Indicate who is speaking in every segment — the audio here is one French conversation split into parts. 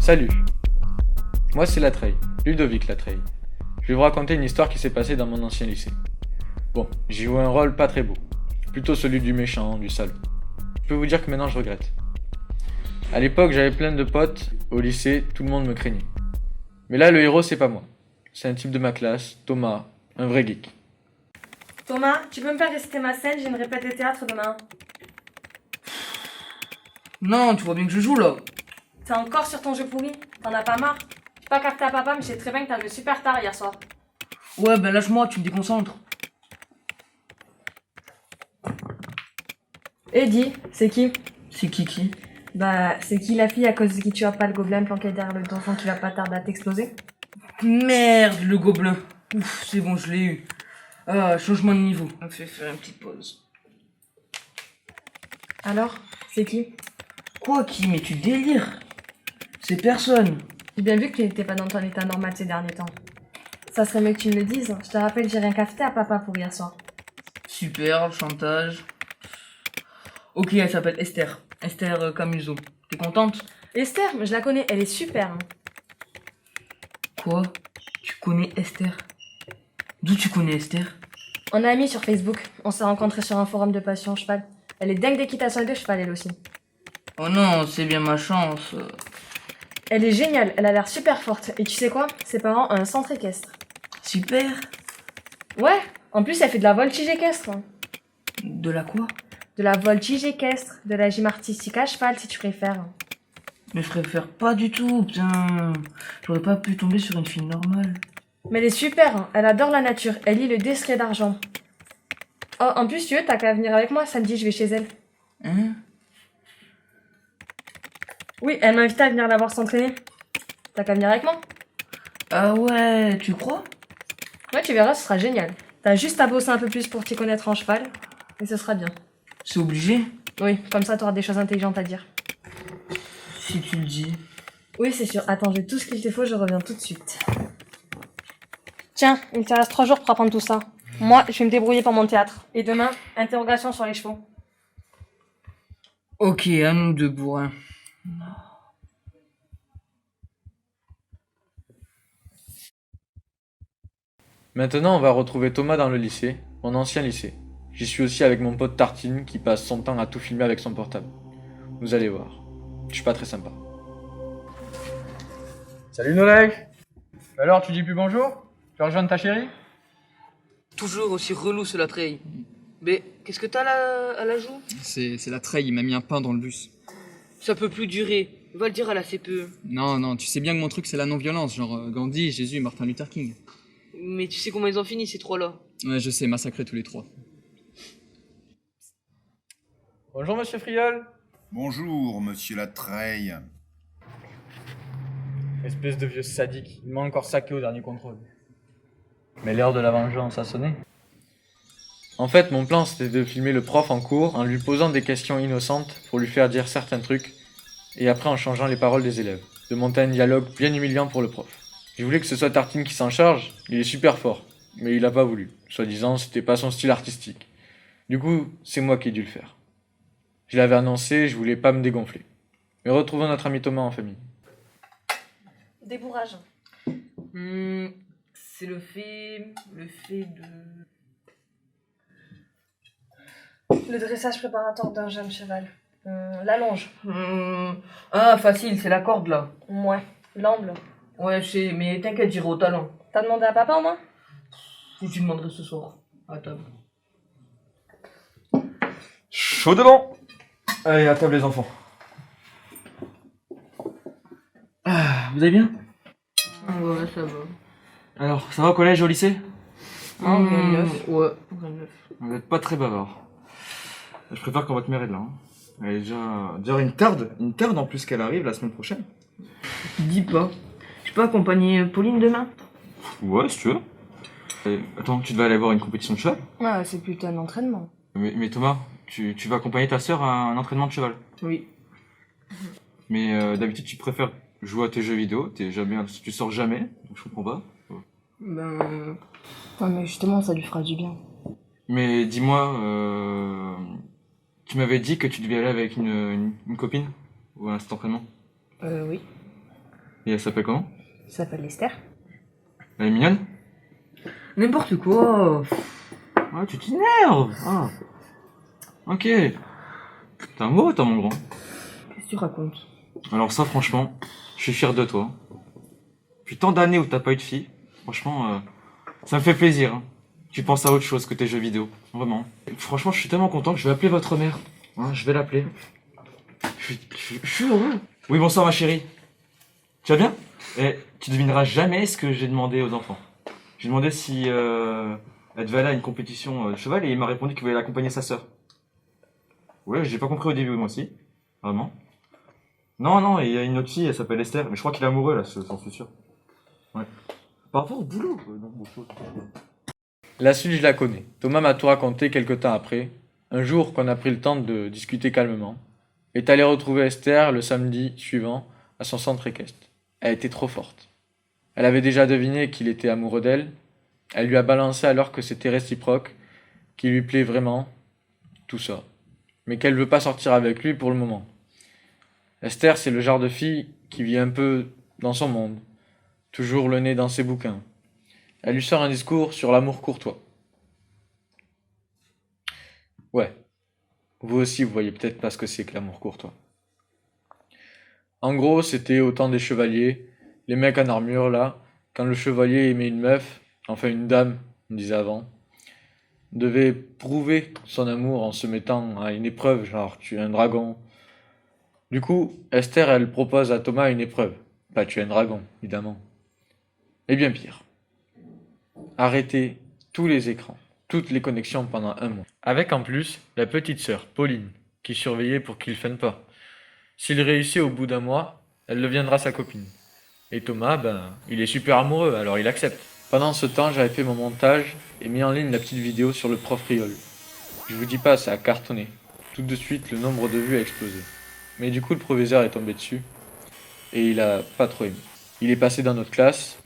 Speaker 1: Salut, moi c'est Latreille, Ludovic Latreille. Je vais vous raconter une histoire qui s'est passée dans mon ancien lycée. Bon, j'ai joué un rôle pas très beau, plutôt celui du méchant, du salaud. Je peux vous dire que maintenant je regrette. À l'époque, j'avais plein de potes, au lycée, tout le monde me craignait. Mais là, le héros, c'est pas moi. C'est un type de ma classe, Thomas, un vrai geek.
Speaker 2: Thomas, tu peux me faire réciter ma scène, j'ai une répète de théâtre demain.
Speaker 3: Non, tu vois bien que je joue là.
Speaker 2: T'es encore sur ton jeu pourri? T'en as pas marre? J'ai pas capté à papa, mais je sais très bien que t'as joué super tard hier soir.
Speaker 3: Ouais, ben lâche-moi, tu me déconcentres.
Speaker 2: Eddie, c'est qui?
Speaker 3: C'est qui?
Speaker 2: Bah, c'est qui la fille à cause de qui tu as pas le gobelin planqué derrière le donjon qui va pas tarder à t'exploser?
Speaker 3: Merde, le gobelin. Ouf, c'est bon, je l'ai eu. Ah, changement de niveau. On fait faire une petite pause.
Speaker 2: Alors, c'est qui?
Speaker 3: Quoi qui? Mais tu délires. C'est personne.
Speaker 2: J'ai bien vu que tu n'étais pas dans ton état normal ces derniers temps. Ça serait mieux que tu me le dises. Je te rappelle, j'ai rien cafeté à papa pour hier soir.
Speaker 3: Super, le chantage. Ok, elle s'appelle Esther. Esther Camuso. T'es contente?
Speaker 2: Esther, je la connais, elle est super. Hein.
Speaker 3: Quoi? Tu connais Esther? D'où tu connais Esther?
Speaker 2: On est amis sur Facebook. On s'est rencontrés sur un forum de passion cheval. Elle est dingue d'équitation et de cheval, elle aussi.
Speaker 3: Oh non, c'est bien ma chance.
Speaker 2: Elle est géniale, elle a l'air super forte. Et tu sais quoi? Ses parents ont un centre équestre.
Speaker 3: Super.
Speaker 2: Ouais, en plus elle fait de la voltige équestre.
Speaker 3: De la quoi?
Speaker 2: De la voltige équestre, de la gym artistique à cheval si tu préfères.
Speaker 3: Mais je préfère pas du tout, putain. J'aurais pas pu tomber sur une fille normale.
Speaker 2: Mais elle est super, hein. Elle adore la nature, elle lit le Descret d'argent. Oh, en plus, tu veux, t'as qu'à venir avec moi, samedi je vais chez elle.
Speaker 3: Hein?
Speaker 2: Oui, elle m'a invité à venir la voir s'entraîner. T'as qu'à venir avec moi?
Speaker 3: Ah ouais, tu crois?
Speaker 2: Ouais, tu verras, ce sera génial. T'as juste à bosser un peu plus pour t'y connaître en cheval, et ce sera bien.
Speaker 3: C'est obligé?
Speaker 2: Oui, comme ça t'auras des choses intelligentes à dire.
Speaker 3: Si tu le dis.
Speaker 2: Oui, c'est sûr. Attends, j'ai tout ce qu'il te faut, je reviens tout de suite. Tiens, il te reste 3 jours pour apprendre tout ça. Moi, je vais me débrouiller pour mon théâtre. Et demain, interrogation sur les chevaux.
Speaker 3: Ok, à nous deux, bourrin.
Speaker 1: Maintenant, on va retrouver Thomas dans le lycée, mon ancien lycée. J'y suis aussi avec mon pote Tartine qui passe son temps à tout filmer avec son portable. Vous allez voir, je suis pas très sympa.
Speaker 4: Salut Nolek. Alors, tu dis plus bonjour? Tu vas rejoindre ta chérie?
Speaker 3: Toujours aussi relou ce Latreille. Mais qu'est-ce que t'as là à la joue?
Speaker 5: C'est la treille, il m'a mis un pain dans le bus.
Speaker 3: Ça peut plus durer. Va le dire à la CPE.
Speaker 5: Non, tu sais bien que mon truc c'est la non-violence, genre Gandhi, Jésus, Martin Luther King.
Speaker 3: Mais tu sais comment ils ont fini ces trois-là?
Speaker 5: Ouais, je sais, massacrer tous les trois.
Speaker 4: Bonjour Monsieur Friol.
Speaker 6: Bonjour, monsieur Latreille.
Speaker 1: Espèce de vieux sadique, il m'a encore saqué au dernier contrôle. Mais l'heure de la vengeance a sonné. En fait, mon plan c'était de filmer le prof en cours en lui posant des questions innocentes pour lui faire dire certains trucs, et après en changeant les paroles des élèves. De monter un dialogue bien humiliant pour le prof. Je voulais que ce soit Tartine qui s'en charge, il est super fort, mais il a pas voulu. Soi-disant, c'était pas son style artistique. Du coup, c'est moi qui ai dû le faire. Je l'avais annoncé, je voulais pas me dégonfler. Mais retrouvons notre ami Thomas en famille.
Speaker 2: Débourrage.
Speaker 3: C'est le fait de...
Speaker 2: Le dressage préparatoire d'un jeune cheval. La longe.
Speaker 3: Ah, facile, c'est la corde là.
Speaker 2: Ouais. L'amble.
Speaker 3: Ouais, je sais, mais t'inquiète, j'irai au talent.
Speaker 2: T'as demandé à papa au moins?
Speaker 3: Faut que tu demanderais ce soir, à table.
Speaker 4: Chaud devant. Allez, à table les enfants.
Speaker 5: Ah, vous allez bien?
Speaker 3: Ouais, ça va.
Speaker 5: Alors, ça va au collège, au lycée?
Speaker 3: Ah, 29. Ouais, 29.
Speaker 5: Vous êtes pas très bavard. Je préfère quand votre mère est là. Hein. Elle est déjà une tarde en plus qu'elle arrive la semaine prochaine.
Speaker 3: Dis pas. Je peux accompagner Pauline demain?
Speaker 5: Ouais, si tu veux. Attends, tu devais aller voir une compétition de cheval?
Speaker 2: Ouais, c'est plutôt un entraînement.
Speaker 5: Mais Thomas, tu vas accompagner ta sœur à un entraînement de cheval.
Speaker 3: Oui.
Speaker 5: Mais d'habitude, tu préfères jouer à tes jeux vidéo, tu sors jamais, donc je comprends pas.
Speaker 3: Ben...
Speaker 2: Ouais, mais justement, ça lui fera du bien.
Speaker 5: Mais dis-moi, tu m'avais dit que tu devais aller avec une copine ou à cet entraînement?
Speaker 2: Oui.
Speaker 5: Et elle s'appelle comment?
Speaker 2: Ça s'appelle Esther.
Speaker 5: Elle est mignonne?
Speaker 3: N'importe quoi.
Speaker 5: Ouais, tu t'énerves. Ah. Ok. T'es amoureux, toi, mon grand.
Speaker 3: Qu'est-ce que tu racontes?
Speaker 5: Alors ça, franchement, je suis fier de toi. Depuis tant d'années où t'as pas eu de fille, franchement, ça me fait plaisir. Hein. Tu penses à autre chose que tes jeux vidéo, vraiment. Franchement, je suis tellement content que je vais appeler votre mère. Hein, je vais l'appeler. Je suis heureux. Oui, bonsoir ma chérie. Tu vas bien? Et tu devineras jamais ce que j'ai demandé aux enfants. J'ai demandé si elle devait aller à une compétition de cheval et il m'a répondu qu'il voulait accompagner sa sœur. Ouais, j'ai pas compris au début moi aussi. Vraiment. Non, il y a une autre fille, elle s'appelle Esther, mais je crois qu'il est amoureux là, j'en suis sûr. Ouais. Par rapport au boulot, non, bon,
Speaker 1: La suite, je la connais. Thomas m'a tout raconté quelque temps après. Un jour qu'on a pris le temps de discuter calmement, est allé retrouver Esther le samedi suivant à son centre équestre. Elle était trop forte. Elle avait déjà deviné qu'il était amoureux d'elle. Elle lui a balancé alors que c'était réciproque, qu'il lui plaît vraiment, tout ça. Mais qu'elle veut pas sortir avec lui pour le moment. Esther, c'est le genre de fille qui vit un peu dans son monde, toujours le nez dans ses bouquins. Elle lui sort un discours sur l'amour courtois. Ouais, vous aussi vous voyez peut-être pas ce que c'est que l'amour courtois. En gros, c'était au temps des chevaliers, les mecs en armure là, quand le chevalier aimait une meuf, enfin une dame, on disait avant, devait prouver son amour en se mettant à une épreuve, genre tuer un dragon. Du coup, Esther, elle propose à Thomas une épreuve. Pas tuer un dragon, évidemment. Et bien pire. Arrêter tous les écrans, toutes les connexions pendant un mois. Avec en plus la petite sœur, Pauline, qui surveillait pour qu'il ne pas. S'il réussit au bout d'un mois, elle deviendra sa copine. Et Thomas, il est super amoureux, alors il accepte. Pendant ce temps, j'avais fait mon montage et mis en ligne la petite vidéo sur le prof Riol. Je vous dis pas, ça a cartonné. Tout de suite, le nombre de vues a explosé. Mais du coup, le proviseur est tombé dessus et il a pas trop aimé. Il est passé dans notre classe,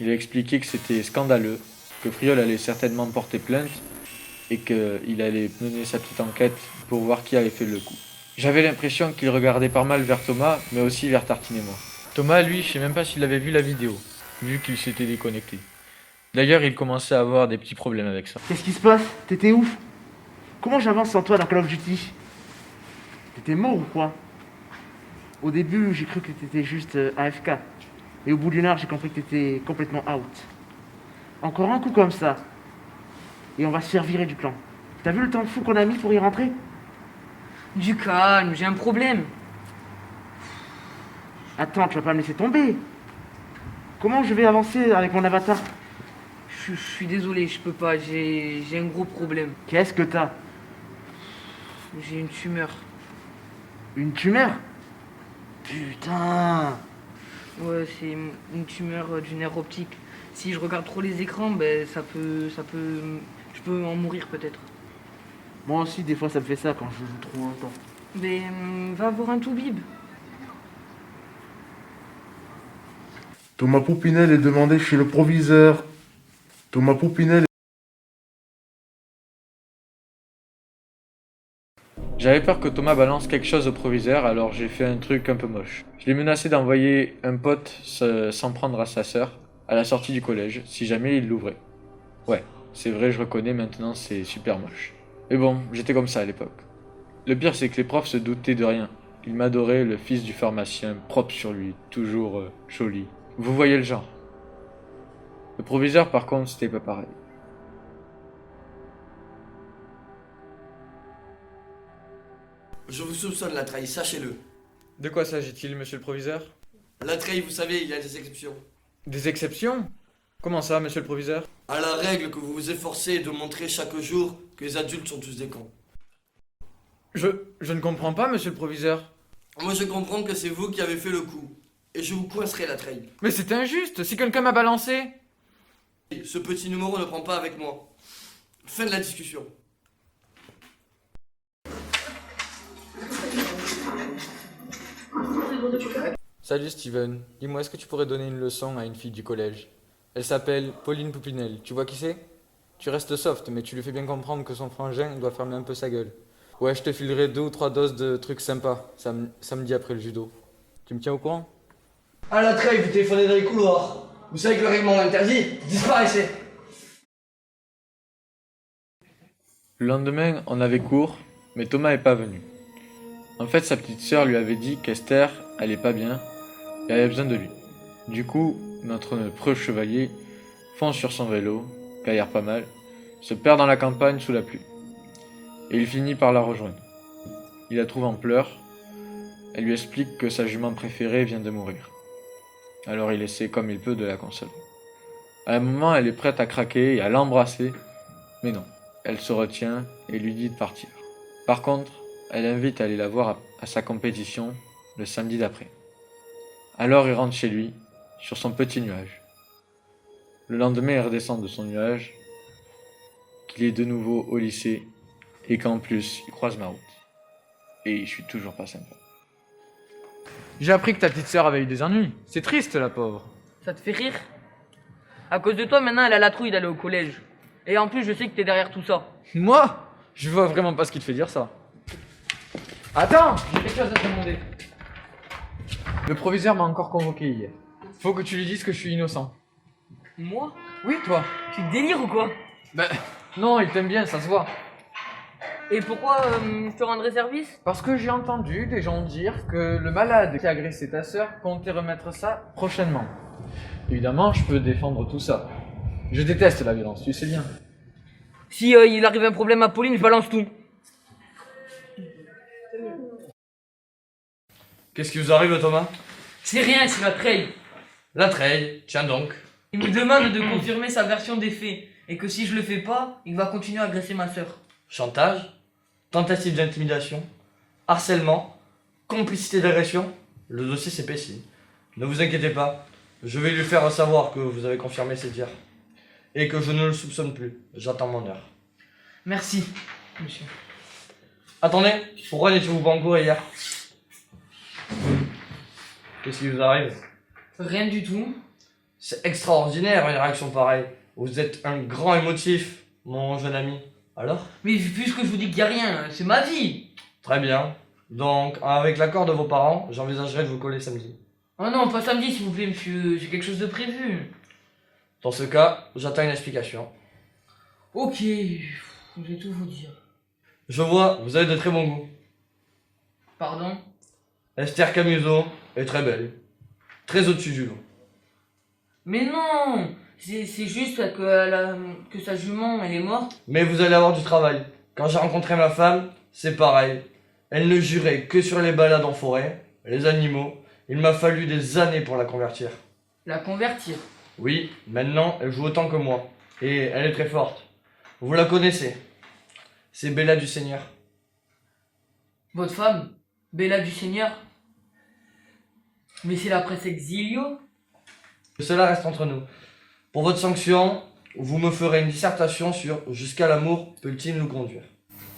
Speaker 1: il a expliqué que c'était scandaleux, que Friol allait certainement porter plainte et qu'il allait mener sa petite enquête pour voir qui avait fait le coup. J'avais l'impression qu'il regardait pas mal vers Thomas, mais aussi vers Tartine et moi. Thomas, lui, je sais même pas s'il avait vu la vidéo, vu qu'il s'était déconnecté. D'ailleurs, il commençait à avoir des petits problèmes avec ça.
Speaker 7: Qu'est-ce qui se passe? T'étais où? Comment j'avance sans toi dans Call of Duty? T'étais mort ou quoi? Au début, j'ai cru que t'étais juste AFK. Et au bout d'une heure, j'ai compris que t'étais complètement out. Encore un coup comme ça. Et on va se faire virer du clan. T'as vu le temps fou qu'on a mis pour y rentrer?
Speaker 3: Du calme, j'ai un problème.
Speaker 7: Attends, tu vas pas me laisser tomber. Comment je vais avancer avec mon avatar?
Speaker 3: Je suis désolé, je peux pas, j'ai un gros problème.
Speaker 7: Qu'est-ce que t'as?
Speaker 3: J'ai une tumeur.
Speaker 7: Une tumeur? Putain!
Speaker 3: Ouais, c'est une tumeur du nerf optique. Si je regarde trop les écrans, je peux en mourir peut-être.
Speaker 7: Moi aussi, des fois, ça me fait ça quand je joue trop longtemps.
Speaker 3: Mais va voir un toubib.
Speaker 8: Thomas Poupinel est demandé chez le proviseur. Thomas Poupinel.
Speaker 1: J'avais peur que Thomas balance quelque chose au proviseur, alors j'ai fait un truc un peu moche. Je l'ai menacé d'envoyer un pote s'en prendre à sa sœur à la sortie du collège, si jamais il l'ouvrait. Ouais, c'est vrai, je reconnais maintenant, c'est super moche. Mais bon, j'étais comme ça à l'époque. Le pire, c'est que les profs se doutaient de rien. Ils m'adoraient, le fils du pharmacien, propre sur lui, toujours joli. Vous voyez le genre. Le proviseur, par contre, c'était pas pareil.
Speaker 9: Je vous soupçonne la trahie, sachez-le.
Speaker 1: De quoi s'agit-il, monsieur le proviseur?
Speaker 9: La trahie, vous savez, il y a des exceptions.
Speaker 1: Des exceptions? Comment ça, monsieur le proviseur?
Speaker 9: À la règle que vous vous efforcez de montrer chaque jour que les adultes sont tous des cons.
Speaker 1: Je ne comprends pas, monsieur le proviseur.
Speaker 9: Moi, je comprends que c'est vous qui avez fait le coup. Et je vous coincerai la trahie.
Speaker 1: Mais c'est injuste, si quelqu'un m'a balancé.
Speaker 9: Ce petit numéro ne prend pas avec moi. Fin de la discussion.
Speaker 1: Salut Steven, dis-moi, est-ce que tu pourrais donner une leçon à une fille du collège? Elle s'appelle Pauline Poupinel, tu vois qui c'est? Tu restes soft, mais tu lui fais bien comprendre que son frangin doit fermer un peu sa gueule. Ouais, je te filerai 2 ou 3 doses de trucs sympas, samedi après le judo. Tu me tiens au courant?
Speaker 9: À la Treille, vous téléphonez dans les couloirs. Vous savez que le règlement l'interdit, disparaissez.
Speaker 1: Le lendemain, on avait cours, mais Thomas est pas venu. En fait, sa petite sœur lui avait dit qu'Esther allait pas bien et avait besoin de lui. Du coup, notre preux chevalier fonce sur son vélo, galère pas mal, se perd dans la campagne sous la pluie. Et il finit par la rejoindre. Il la trouve en pleurs. Elle lui explique que sa jument préférée vient de mourir. Alors il essaie comme il peut de la consoler. À un moment, elle est prête à craquer et à l'embrasser, mais non, elle se retient et lui dit de partir. Par contre, elle invite à aller la voir à sa compétition le samedi d'après. Alors il rentre chez lui, sur son petit nuage. Le lendemain, il redescend de son nuage, qu'il est de nouveau au lycée, et qu'en plus, il croise ma route. Et je suis toujours pas sympa.
Speaker 4: J'ai appris que ta petite sœur avait eu des ennuis. C'est triste, la pauvre.
Speaker 3: Ça te fait rire? À cause de toi, maintenant, elle a la trouille d'aller au collège. Et en plus, je sais que t'es derrière tout ça.
Speaker 4: Moi? Je vois vraiment pas ce qui te fait dire ça. Attends, j'ai quelque chose à te demander. Le proviseur m'a encore convoqué hier. Faut que tu lui dises que je suis innocent.
Speaker 3: Moi?
Speaker 4: Oui, toi.
Speaker 3: Tu délires ou quoi?
Speaker 4: Ben, non, il t'aime bien, ça se voit.
Speaker 3: Et pourquoi je te rendrai service?
Speaker 4: Parce que j'ai entendu des gens dire que le malade qui a agressé ta sœur comptait remettre ça prochainement. Évidemment, je peux défendre tout ça. Je déteste la violence, tu sais bien.
Speaker 3: Si il arrive un problème à Pauline, je balance tout.
Speaker 9: Qu'est-ce qui vous arrive, Thomas?
Speaker 3: C'est rien, c'est la Treille.
Speaker 9: La Treille, tiens donc.
Speaker 3: Il me demande de confirmer sa version des faits. Et que si je le fais pas, il va continuer à agresser ma sœur.
Speaker 9: Chantage, tentative d'intimidation, harcèlement, complicité d'agression. Le dossier s'épaissit. Ne vous inquiétez pas, je vais lui faire savoir que vous avez confirmé ses dires. Et que je ne le soupçonne plus. J'attends mon heure.
Speaker 3: Merci, monsieur.
Speaker 9: Attendez, pourquoi n'étiez-vous pas en cours hier? Qu'est-ce qui vous arrive?
Speaker 3: Rien du tout.
Speaker 9: C'est extraordinaire une réaction pareille. Vous êtes un grand émotif, mon jeune ami. Alors?
Speaker 3: Mais puisque je vous dis qu'il y a rien, c'est ma vie.
Speaker 9: Très bien. Donc, avec l'accord de vos parents, j'envisagerai de vous coller samedi.
Speaker 3: Oh non, pas samedi s'il vous plaît, monsieur. J'ai quelque chose de prévu.
Speaker 9: Dans ce cas, j'attends une explication.
Speaker 3: Ok, je vais tout vous dire.
Speaker 9: Je vois, vous avez de très bon goût.
Speaker 3: Pardon?
Speaker 9: Esther Camusot est très belle. Très au-dessus du lot.
Speaker 3: Mais non! C'est juste que sa jument, elle est morte.
Speaker 9: Mais vous allez avoir du travail. Quand j'ai rencontré ma femme, c'est pareil. Elle ne jurait que sur les balades en forêt, les animaux. Il m'a fallu des années pour la convertir.
Speaker 3: La convertir.
Speaker 9: Oui, maintenant, elle joue autant que moi. Et elle est très forte. Vous la connaissez. C'est Bella du Seigneur.
Speaker 3: Votre femme? Bella du Seigneur? Mais c'est la presse Exilio?
Speaker 9: Cela reste entre nous. Pour votre sanction, vous me ferez une dissertation sur « Jusqu'à l'amour peut-il nous conduire ?»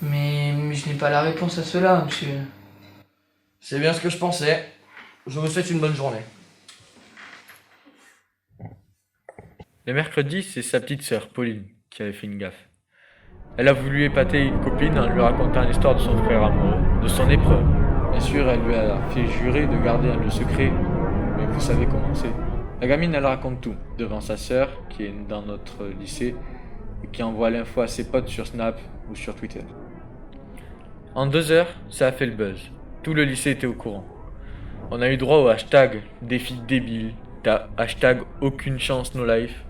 Speaker 3: Mais je n'ai pas la réponse à cela, monsieur.
Speaker 9: C'est bien ce que je pensais. Je vous souhaite une bonne journée.
Speaker 1: Le mercredi, c'est sa petite sœur, Pauline, qui avait fait une gaffe. Elle a voulu épater une copine en lui racontant l'histoire de son frère amoureux, de son épreuve. Bien sûr, elle lui a fait jurer de garder le secret, mais vous savez comment c'est. La gamine, elle raconte tout, devant sa sœur, qui est dans notre lycée, et qui envoie l'info à ses potes sur Snap ou sur Twitter. En 2 heures, ça a fait le buzz. Tout le lycée était au courant. On a eu droit au hashtag défi débile, hashtag aucune chance no life,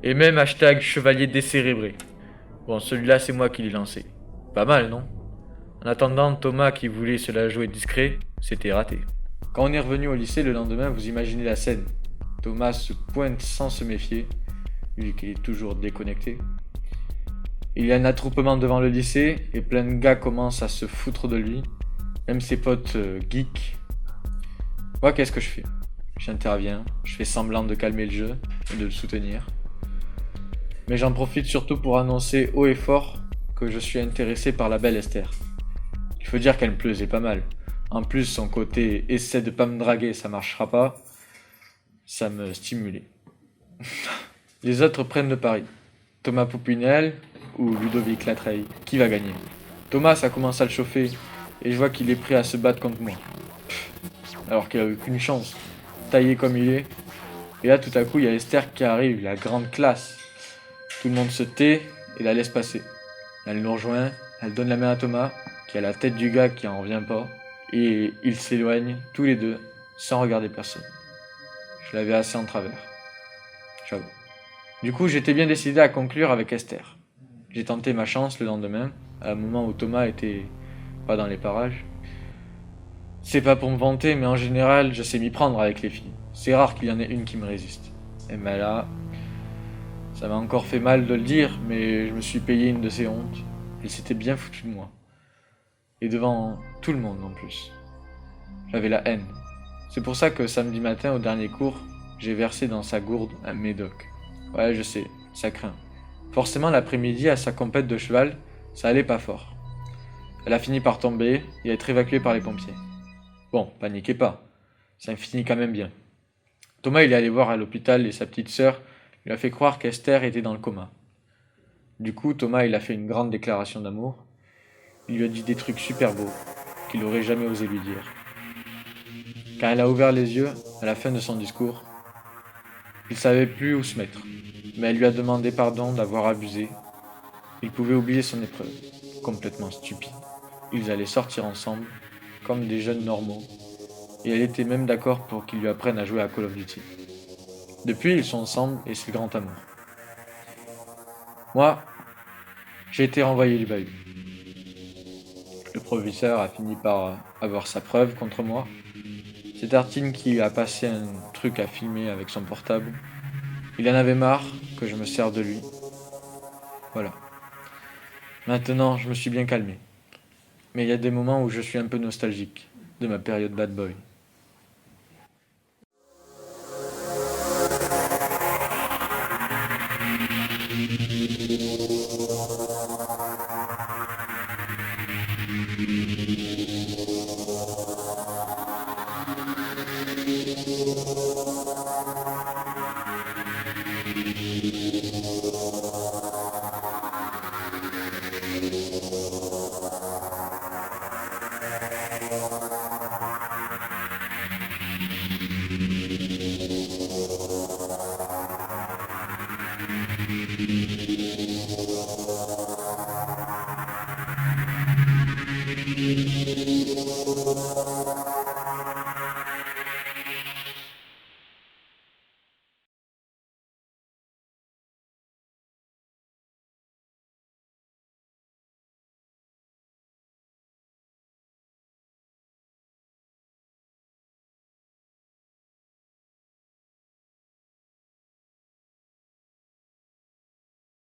Speaker 1: et même hashtag chevalier décérébré. Bon, celui-là, c'est moi qui l'ai lancé. Pas mal, non? En attendant, Thomas, qui voulait se la jouer discret, c'était raté. Quand on est revenu au lycée le lendemain, vous imaginez la scène. Thomas se pointe sans se méfier, lui qui est toujours déconnecté. Il y a un attroupement devant le lycée, et plein de gars commencent à se foutre de lui, même ses potes geeks. Moi, qu'est-ce que je fais? J'interviens, je fais semblant de calmer le jeu et de le soutenir. Mais j'en profite surtout pour annoncer haut et fort que je suis intéressé par la belle Esther. Il faut dire qu'elle me plaisait pas mal. En plus, son côté « essaie de pas me draguer, ça marchera pas », ça me stimulait. Les autres prennent le pari. Thomas Poupinel ou Ludovic Latreille, qui va gagner? Thomas, ça commence à le chauffer, et je vois qu'il est prêt à se battre contre moi. Alors qu'il a aucune chance. taillé comme il est. Et là, tout à coup, il y a Esther qui arrive, la grande classe. Tout le monde se tait et la laisse passer. Elle nous rejoint, elle donne la main à Thomas, qui a la tête du gars qui en revient pas. Et ils s'éloignent, tous les deux, sans regarder personne. Je l'avais assez en travers. J'avoue. Du coup, j'étais bien décidé à conclure avec Esther. J'ai tenté ma chance le lendemain, à un moment où Thomas était pas dans les parages. C'est pas pour me vanter, mais en général, je sais m'y prendre avec les filles. C'est rare qu'il y en ait une qui me résiste. Et ben là, ça m'a encore fait mal de le dire, mais je me suis payé une de ces hontes. Elle s'était bien foutue de moi. Et devant tout le monde en plus. J'avais la haine. C'est pour ça que samedi matin, au dernier cours, j'ai versé dans sa gourde un médoc. Ouais, je sais, ça craint. Forcément, l'après-midi, à sa compète de cheval, ça allait pas fort. Elle a fini par tomber et être évacuée par les pompiers. Bon, paniquez pas, ça me finit quand même bien. Thomas, il est allé voir à l'hôpital et sa petite sœur lui a fait croire qu'Esther était dans le coma. Du coup, Thomas, il a fait une grande déclaration d'amour. Il lui a dit des trucs super beaux qu'il aurait jamais osé lui dire. Quand elle a ouvert les yeux, à la fin de son discours, il savait plus où se mettre, mais elle lui a demandé pardon d'avoir abusé. Il pouvait oublier son épreuve, complètement stupide. Ils allaient sortir ensemble, comme des jeunes normaux, et elle était même d'accord pour qu'il lui apprenne à jouer à Call of Duty. Depuis, ils sont ensemble et c'est le grand amour. Moi, j'ai été renvoyé du bahut. Le professeur a fini par avoir sa preuve contre moi. C'est Tartine qui a passé un truc à filmer avec son portable. Il en avait marre que je me sers de lui. Voilà. Maintenant, je me suis bien calmé. Mais il y a des moments où je suis un peu nostalgique de ma période bad boy.